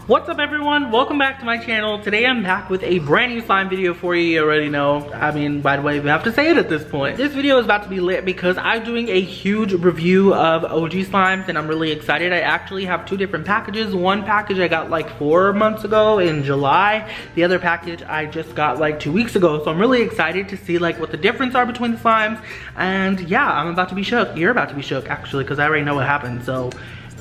What's up everyone? Welcome back to my channel. Today I'm back with a brand new slime video for you. You already know. I mean, by the way, we have to say it at this point. This video is about to be lit because I'm doing a huge review of OG slimes and I'm really excited. I actually have two different packages. One package I got like 4 months ago in July. The other package I just got like 2 weeks ago. So I'm really excited to see like what the difference are between the slimes. And yeah, I'm about to be shook. You're about to be shook actually because I already know what happened. So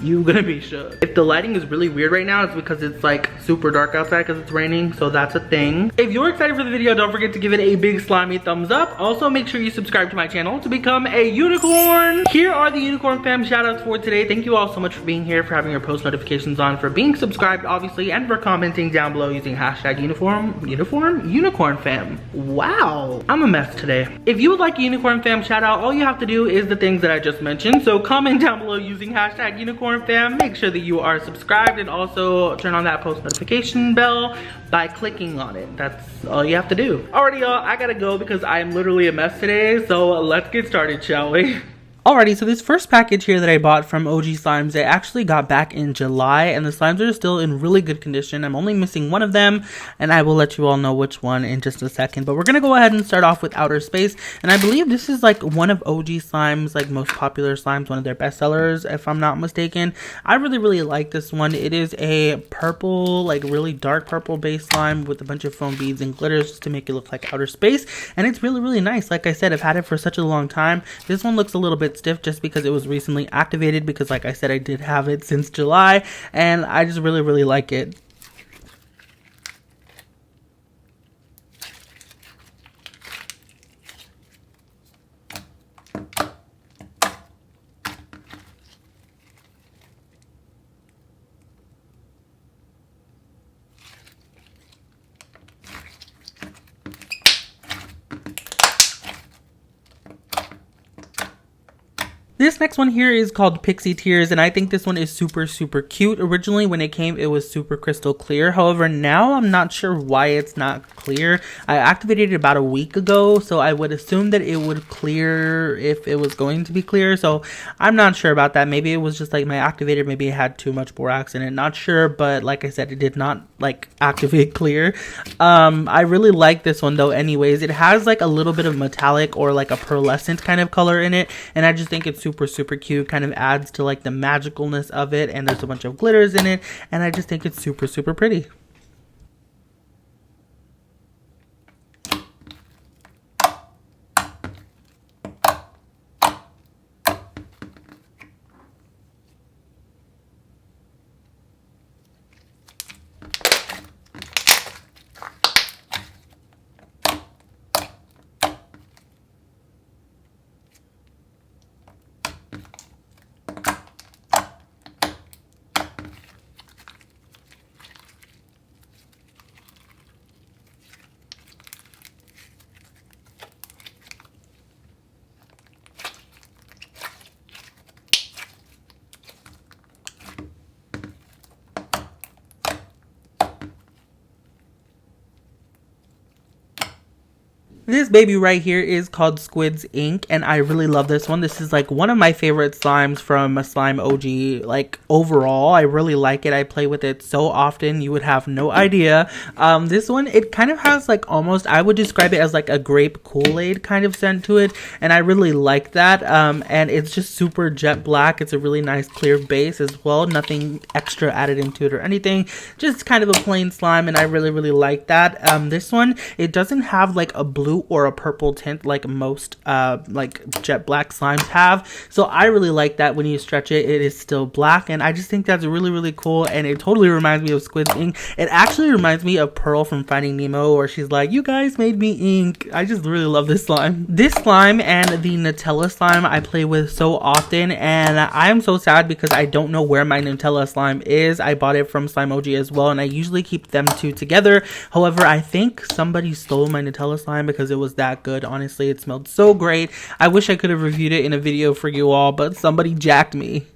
you're gonna be shook. If the lighting is really weird right now, it's because it's like super dark outside because it's raining, so that's a thing. If you're excited for the video, don't forget to give it a big slimy thumbs up. Also, make sure you subscribe to my channel to become a unicorn. Here are the unicorn fam shoutouts for today. Thank you all so much for being here, for having your post notifications on, for being subscribed, obviously, and for commenting down below using hashtag unicorn fam. Wow, I'm a mess today. If you would like a unicorn fam shout out, all you have to do is the things that I just mentioned. So comment down below using hashtag unicorn fam. Make sure that you are subscribed and also turn on that post notification bell by clicking on it. That's all you have to do. Alrighty y'all, I gotta go because I am literally a mess today, so let's get started, shall we? Alrighty, so this first package here that I bought from OG Slimes, I actually got back in July, and the slimes are still in really good condition. I'm only missing one of them, and I will let you all know which one in just a second. But we're gonna go ahead and start off with Outerspace, and I believe this is like one of OG Slimes, like most popular slimes, one of their best sellers, if I'm not mistaken. I really like this one. It is a purple, like really dark purple base slime with a bunch of foam beads and glitters just to make it look like outer space, and it's really nice. Like I said, I've had it for such a long time. This one looks a little bit stiff just because it was recently activated, because like I said, I did have it since July, and I just really like it. This next one here is called Pixie Tears, and I think this one is super cute. Originally when it came, it was super crystal clear. However, now I'm not sure why it's not clear. I activated it about a week ago, so I would assume that it would clear if it was going to be clear. So I'm not sure about that. Maybe it was just like my activator, maybe it had too much borax in it. Not sure, but like I said, it did not like activate clear. I really like this one though anyways. It has like a little bit of metallic or like a pearlescent kind of color in it, and I just think it's super cute. Kind of adds to like the magicalness of it, and there's a bunch of glitters in it, and I just think it's super pretty. This baby right here is called Squids Ink, and I really love this one. This is like one of my favorite slimes from a Slime OG, like overall. I really like it. I play with it so often, you would have no idea. This one, it kind of has like almost, I would describe it as like a grape Kool-Aid kind of scent to it, and I really like that. And it's just super jet black. It's a really nice clear base as well. Nothing extra added into it or anything. Just kind of a plain slime, and I really like that. This one, it doesn't have like a blue or a purple tint like most like jet black slimes have, so I really like that. When you stretch it, it is still black, and I just think that's really cool, and it totally reminds me of Squids Ink. It actually reminds me of Pearl from Finding Nemo, where she's like, "You guys made me ink." I just really love this slime. This slime and the Nutella slime I play with so often, and I am so sad because I don't know where my Nutella slime is. I bought it from Slime OG as well, and I usually keep them two together. However, I think somebody stole my Nutella slime because it was that good. Honestly, it smelled so great. I wish I could have reviewed it in a video for you all, but somebody jacked me.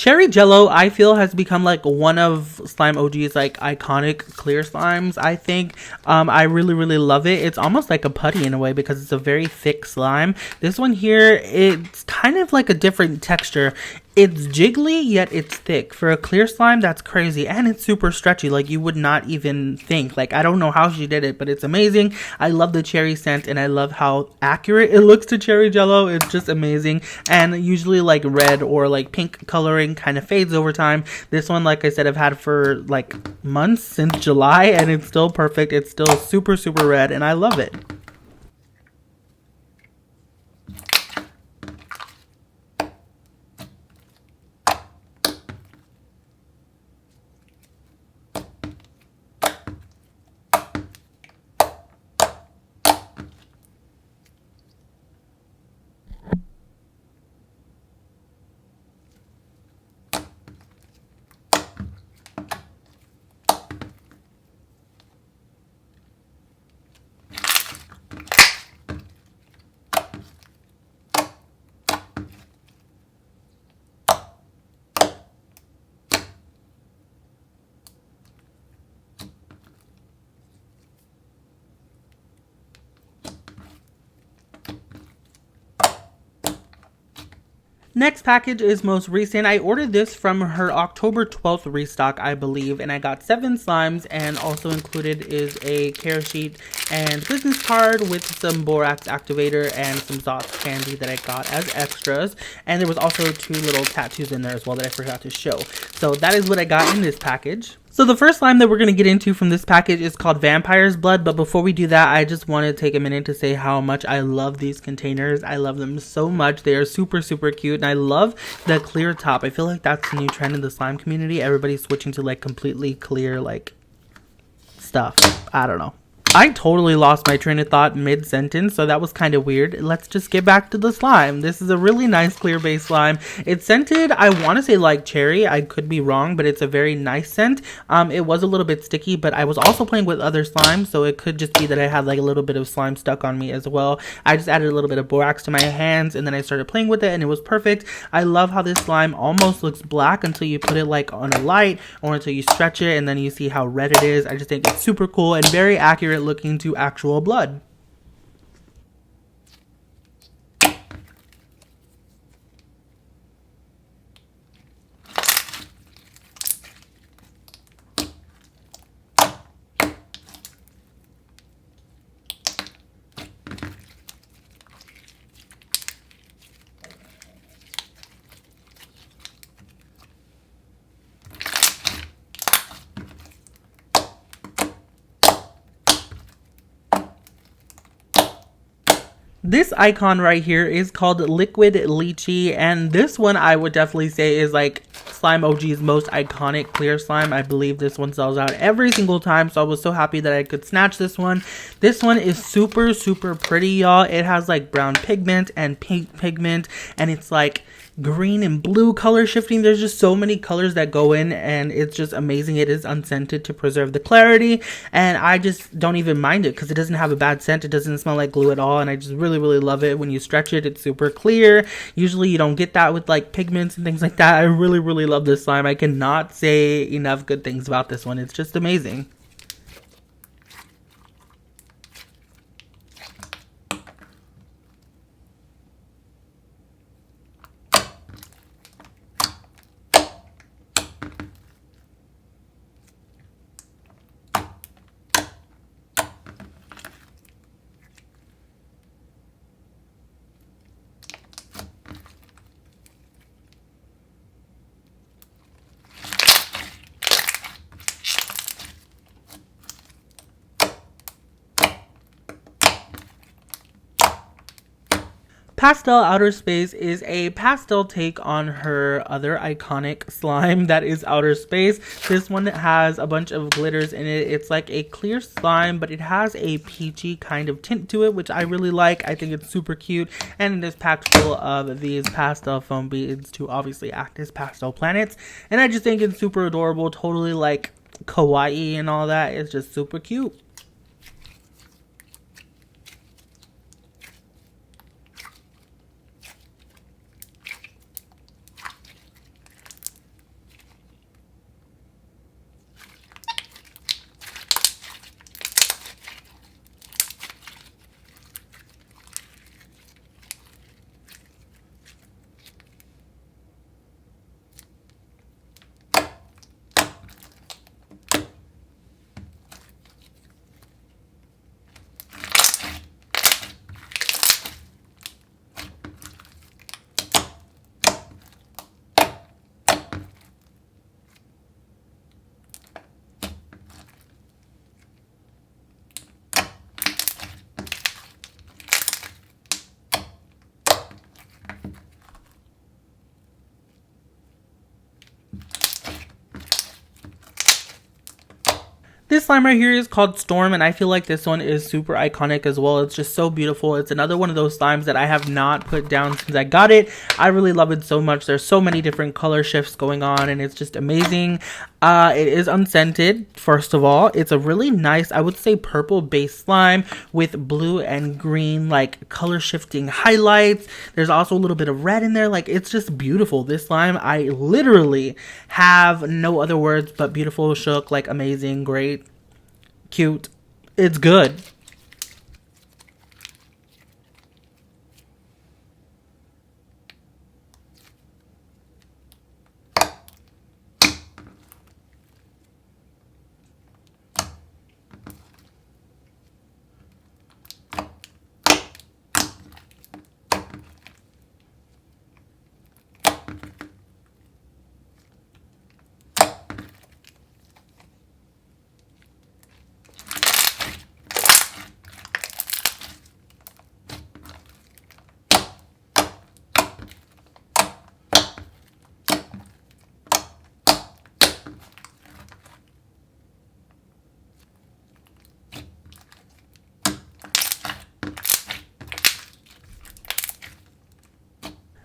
Cherry Jello, I feel, has become like one of Slime OG's like iconic clear slimes, I think. I really love it. It's almost like a putty in a way because it's a very thick slime. This one here, it's kind of like a different texture. It's jiggly, yet it's thick. For a clear slime, that's crazy. And it's super stretchy, like you would not even think. Like, I don't know how she did it, but it's amazing. I love the cherry scent, and I love how accurate it looks to Cherry Jello. It's just amazing. And usually, like, red or, like, pink coloring kind of fades over time. This one, like I said, I've had for, like, months, since July, and it's still perfect. It's still super red, and I love it. Next package is most recent. I ordered this from her October 12th restock, I believe, and I got 7 slimes, and also included is a care sheet and business card with some borax activator and some sauce candy that I got as extras. And there was also 2 little tattoos in there as well that I forgot to show. So that is what I got in this package. So the first slime that we're going to get into from this package is called Vampire's Blood, but before we do that, I just want to take a minute to say how much I love these containers. I love them so much. They are super cute, and I love the clear top. I feel like that's the new trend in the slime community. Everybody's switching to like completely clear like stuff. I don't know. I totally lost my train of thought mid-sentence, so that was kind of weird. Let's just get back to the slime. This is a really nice clear base slime. It's scented, I want to say like cherry. I could be wrong, but it's a very nice scent. It was a little bit sticky, but I was also playing with other slimes, so it could just be that I had like a little bit of slime stuck on me as well. I just added a little bit of borax to my hands, and then I started playing with it, and it was perfect. I love how this slime almost looks black until you put it like on a light, or until you stretch it, and then you see how red it is. I just think it's super cool and very accurate looking to actual blood. This icon right here is called Liquid Lychee, and this one I would definitely say is like Slime OG's most iconic clear slime. I believe this one sells out every single time, so I was so happy that I could snatch this one. This one is super pretty, y'all. It has like brown pigment and pink pigment, and it's like green and blue color shifting. There's just so many colors that go in, and it's just amazing. It is unscented to preserve the clarity, and I just don't even mind it because it doesn't have a bad scent. It doesn't smell like glue at all, and I just really love it. When you stretch it, it's super clear. Usually you don't get that with like pigments and things like that. I really love this slime. I cannot say enough good things about this one. It's just amazing. Pastel Outerspace is a pastel take on her other iconic slime that is Outerspace. This one has a bunch of glitters in it. It's like a clear slime, but it has a peachy kind of tint to it, which I really like. I think it's super cute, and it is packed full of these pastel foam beads to obviously act as pastel planets, and I just think it's super adorable, totally like kawaii and all that. It's just super cute. This slime right here is called Storm, and I feel like this one is super iconic as well. It's just so beautiful. It's another one of those slimes that I have not put down since I got it. I really love it so much. There's so many different color shifts going on, and it's just amazing. It is unscented, first of all. It's a really nice, I would say, purple based slime with blue and green, like, color shifting highlights. There's also a little bit of red in there. Like, it's just beautiful. This slime, I literally have no other words but beautiful, shook, like, amazing, great, cute. It's good.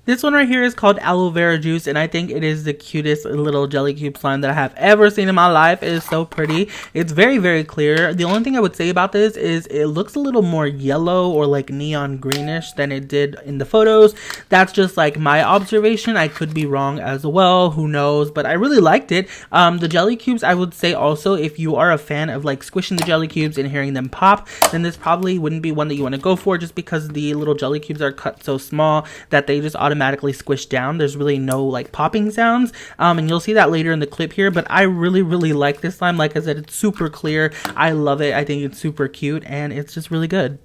This one right here is called Aloe Vera Juice, and I think it is the cutest little jelly cube slime that I have ever seen in my life. It is so pretty. It's very, very clear. The only thing I would say about this is it looks a little more yellow or like neon greenish than it did in the photos. That's just like my observation. I could be wrong as well. Who knows? But I really liked it. The jelly cubes, I would say also, if you are a fan of like squishing the jelly cubes and hearing them pop, then this probably wouldn't be one that you want to go for, just because the little jelly cubes are cut so small that they just automatically squish down. There's really no like popping sounds, and you'll see that later in the clip here. But I really, really like this slime. Like I said, it's super clear. I love it. I think it's super cute, and it's just really good.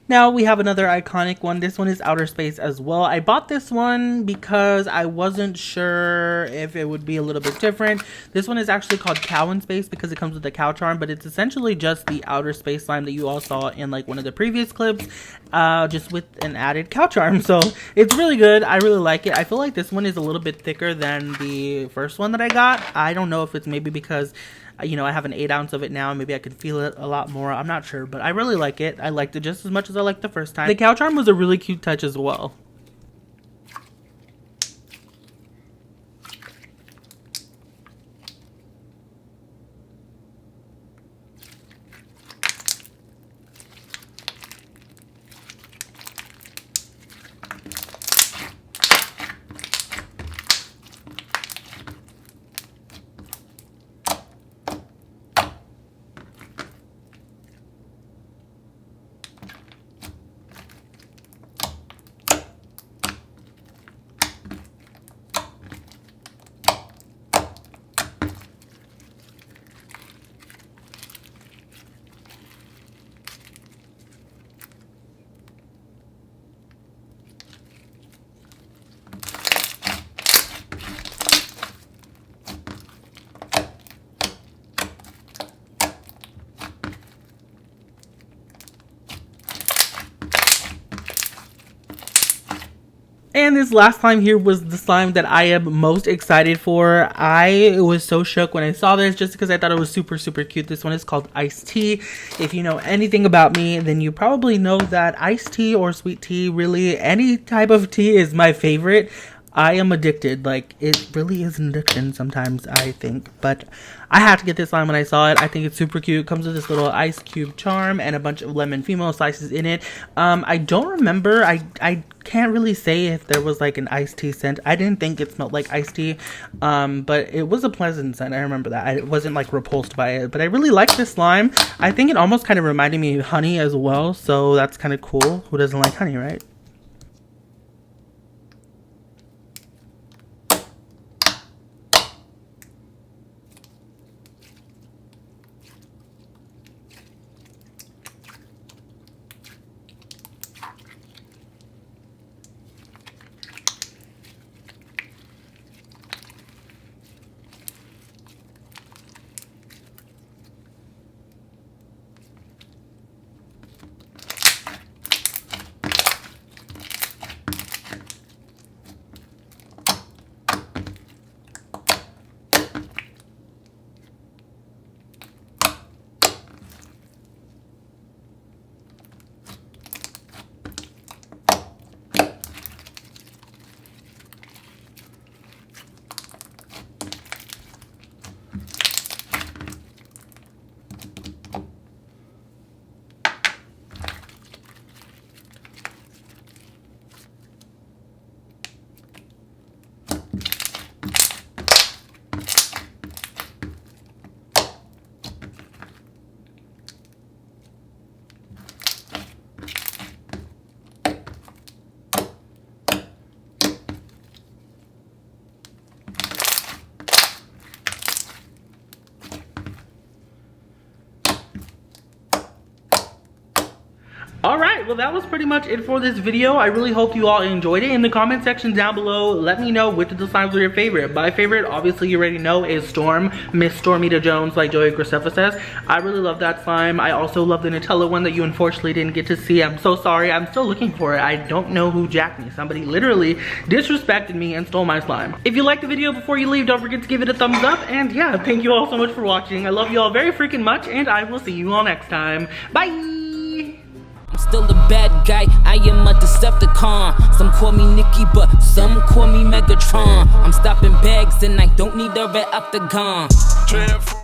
Now we have another iconic one. This one is Outerspace as well. I bought this one because I wasn't sure if it would be a little bit different. This one is actually called Cow in Space because it comes with a cow charm, but it's essentially just the Outerspace slime that you all saw in like one of the previous clips, just with an added cow charm. So it's really good. I really like it. I feel like this one is a little bit thicker than the first one that I got. I don't know if it's maybe because, you know, I have an 8 ounce of it now. Maybe I could feel it a lot more. I'm not sure, but I really like it. I liked it just as much as I liked the first time. The cow charm was a really cute touch as well. And this last slime here was the slime that I am most excited for. I was so shook when I saw this just because I thought it was super, super cute. This one is called Iced Tea. If you know anything about me, then you probably know that iced tea or sweet tea, really any type of tea, is my favorite. I am addicted. Like, it really is an addiction sometimes, I think. But I had to get this slime when I saw it. I think it's super cute. It comes with this little ice cube charm and a bunch of lemon female slices in it. I don't remember. I can't really say if there was like an iced tea scent. I didn't think it smelled like iced tea. But it was a pleasant scent. I remember that. I wasn't like repulsed by it. But I really like this slime. I think it almost kind of reminded me of honey as well. So that's kind of cool. Who doesn't like honey, right? Alright, well that was pretty much it for this video. I really hope you all enjoyed it. In the comment section down below, let me know which of the slimes were your favorite. My favorite, obviously you already know, is Storm, Miss Stormita Jones, like Joey Graceffa says. I really love that slime. I also love the Nutella one that you unfortunately didn't get to see. I'm so sorry. I'm still looking for it. I don't know who jacked me. Somebody literally disrespected me and stole my slime. If you liked the video, before you leave, don't forget to give it a thumbs up. And yeah, thank you all so much for watching. I love you all very freaking much, and I will see you all next time. Bye! I'm still a bad guy, I am a Decepticon. Some call me Nikki, but some call me Megatron. I'm stopping bags and I don't need a red octagon.